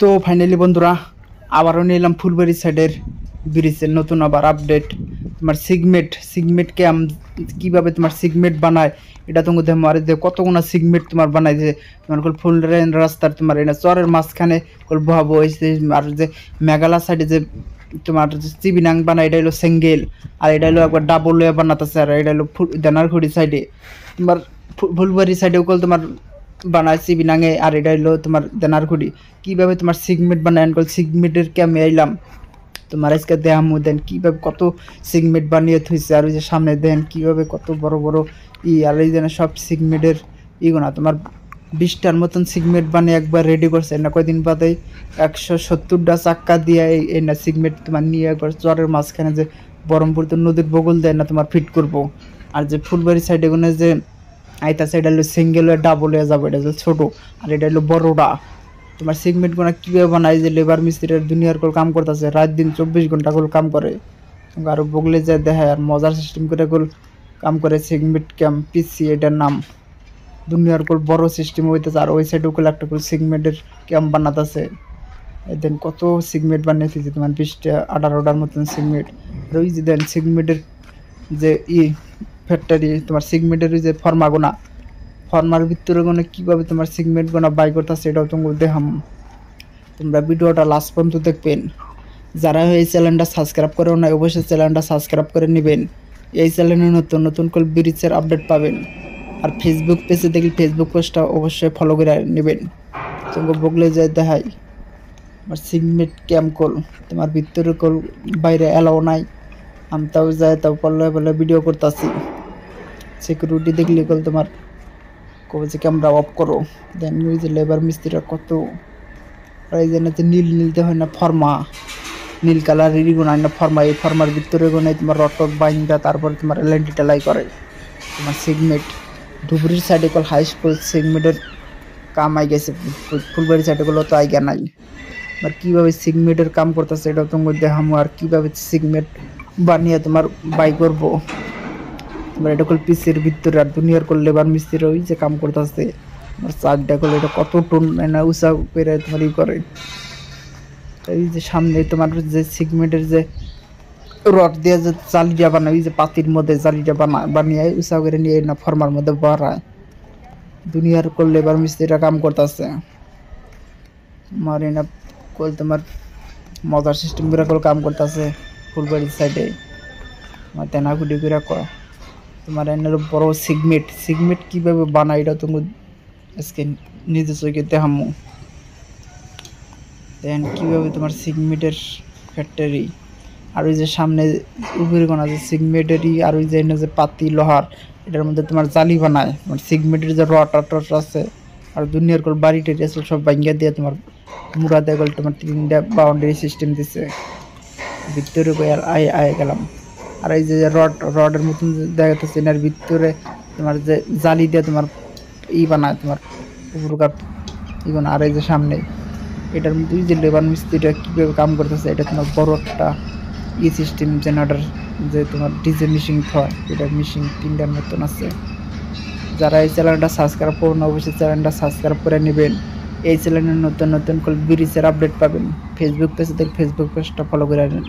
তো ফাইনালি বন্ধুরা আবারও নিলাম ফুলবাড়ি সাইডের ব্রিজের নতুন আবার আপডেট। তোমার সিগমেট ক্যাম কিভাবে তোমার সিগমেট বানায় এটা তোমাকে দেখো। আর যে কতগুলো সিগমেট তোমার বানায় যে তোমার ফুল রাস্তার তোমার এটা চরের মাঝখানে বহাবো হয়েছে। আর যে মেঘালয় সাইডে যে তোমার চিবিনাং বানায় এটা হলো সিঙ্গেল, আর এটা হলো একবার ডাবল ওয়ে বানাতেছে। আর এটা হলো দানারখুড়ি সাইডে তোমার ফুলবাড়ি সাইডেও তোমার বানায় চিবিনাঙে, আর এটা হলো তোমার দানারখুড়ি। কীভাবে তোমার সিগমেট বানায় সিগমেটের ক্যামে আইলাম তোমার আজকে দেখামু। দেন কীভাবে কত সিগমেট বানিয়ে থইছে, আর ওই যে সামনে দেন কীভাবে কত বড় বড় আর এই যেন সব সিগমেটের ইগোনা তোমার 20টার মতন সিগমেট বানিয়ে একবার রেডি করছে না কয়দিন বাদে 170টা চাক্কা দিয়ে এই না সিগমেট তোমার নিয়ে একবার চরের মাঝখানে যে বহরমপুর তো নদীর বগল দেয় না তোমার ফিট করব। আর যে ফুলবাড়ি সাইডে গুলো যে আইতা সাইড হলো সিঙ্গেল হয়ে ডাবল হয়ে যাবো, এটা হলো ছোটো, আর এটা হলো বড়োটা। তোমার সিগমেন্ট গুলো কীভাবে বানায় যে লেবার মিস্ত্রির দুনিয়ার কল কাম করতেছে, রাত দিন 24 ঘন্টা করে কাম করে। আরও বগলে যায় দেখায় আর মজার সিস্টেম করে কাম করে। সিগমেট ক্যাম্প পিসি এটার নাম, দুনিয়ার কল বড় সিস্টেম হইতেছে। আর ওই সাইডে ওগুলো একটা করে সিগমেন্টের ক্যাম্প বানাতেছে। দেন কত সিগমেট বানিয়েছে তোমার 20টা 18টার মতন সিগমেট। আর ওই যে দেন সিগমেটের যে ফ্যাক্টরি তোমার সিগমেটের ওই যে ফর্মার ভিতরে কোনো কীভাবে তোমার সিগমেন্ট গোনা বাই করতেছে এটাও তোমাকে দেখাম। তোমরা ভিডিওটা লাস্ট পর্যন্ত দেখবেন। যারা এই চ্যানেলটা সাবস্ক্রাইব করেও না অবশ্যই চ্যানেলটা সাবস্ক্রাইব করে নেবেন। এই চ্যানেলে নতুন নতুন করে ব্রিজের আপডেট পাবেন। আর ফেসবুক পেজে দেখলে ফেসবুক পেজটা অবশ্যই ফলো করে নেবেন। তোমাকে বগলে যায় দেখাই আমার সিগমেট ক্যাম্প কল তোমার ভিতরে কল বাইরে এলাও নাই। আমি তাও যায় তাও বলে ভিডিও করতেছি। সিকিউরিটি দেখলে কল তোমার কবে যে ক্যামেরা অফ করো। দেন ওই যে লেবার মিস্ত্রিরা কত এই যে নীলতে হয় না ফর্মা, নীল কালার গোনায় না ফর্মা, এই ফর্মার ভিতরে গোনায় তোমার রটক বাইনটা, তারপরে তোমার এলএনটি টেলাই করে তোমার সিগমেট। ধুবুরির সাইডে কল হাই স্কুল সিগমেটের কাম আই গেছে, ফুলবাড়ি সাইডে গুলো তো আইগা নাই। আর কীভাবে সিগমেটের কাম করতেছে এটাও তোমার দেখামো। আর কীভাবে সিগমেট বানিয়ে তোমার বাই করবো তোমার এটা কল পিসের ভিতরে। আর দুনিয়ার কল লেবার মিস্ত্রি ওই যে কাম করতেছে তোমার চাকটা করলে এটা কত টন না উঁচা করে তোমার ই করে। এই যে সামনে তোমার যে সিগমেন্টের যে রড দিয়ে যে জালিটা বানায়, ওই যে পাতির মধ্যে জালিটা বানিয়ে উঁচা করে নিয়ে না ফর্মার মধ্যে বাড়ায়। দুনিয়ার কল লেবার মিস্ত্রিরা কাম করতেছে আমার এনা কল তোমার মজার সিস্টেম করে কল কাম করতেছে ফুলবাড়ির সাইডে আমার তেনাকুটি করে কয়। তোমার এনার বড় সিগমেট কীভাবে বানায় এটা তুমি আজকে নিজে চোখে দেখামো। দেন কীভাবে তোমার সিগমেটের ফ্যাক্টরি, আর ওই যে সামনে উপরে কোনা যে সিগমেটেরই, আর ওই যে যে পাতি লোহার এটার মধ্যে তোমার জালি বানায়। তোমার সিগমেটের যে রড আছে আর দুনিয়ার কল বাড়ি টেরি আছে সব ভাঙ্গা দিয়ে তোমার মুড়া দিয়ে গেল তোমার 3টা বাউন্ডারি সিস্টেম দিছে ভিতরে আয় গেলাম। আর এই যে রডের মতন দেখা যাচ্ছে এনার ভিতরে তোমার যে জালি দিয়ে তোমার বানায় তোমার উপরকার আর এই যে সামনে এটার মধ্যে যে লেবার মিস্ত্রিটা কীভাবে কাম করতেছে এটা তোমার বড় একটা সিস্টেম জেনারেটর যে তোমার ডিজে মেশিন হয়, এটার মেশিন 3টার মতন আছে। যারা এই চ্যানেলটা সাবস্ক্রাইব করুন অবশ্যই চ্যানেলটা সাবস্ক্রাইব করে নেবেন। এই চ্যানেলে নতুন নতুন ব্রিজের আপডেট পাবেন। ফেসবুক পেজে ফেসবুক পেজটা ফলো করে নেবেন।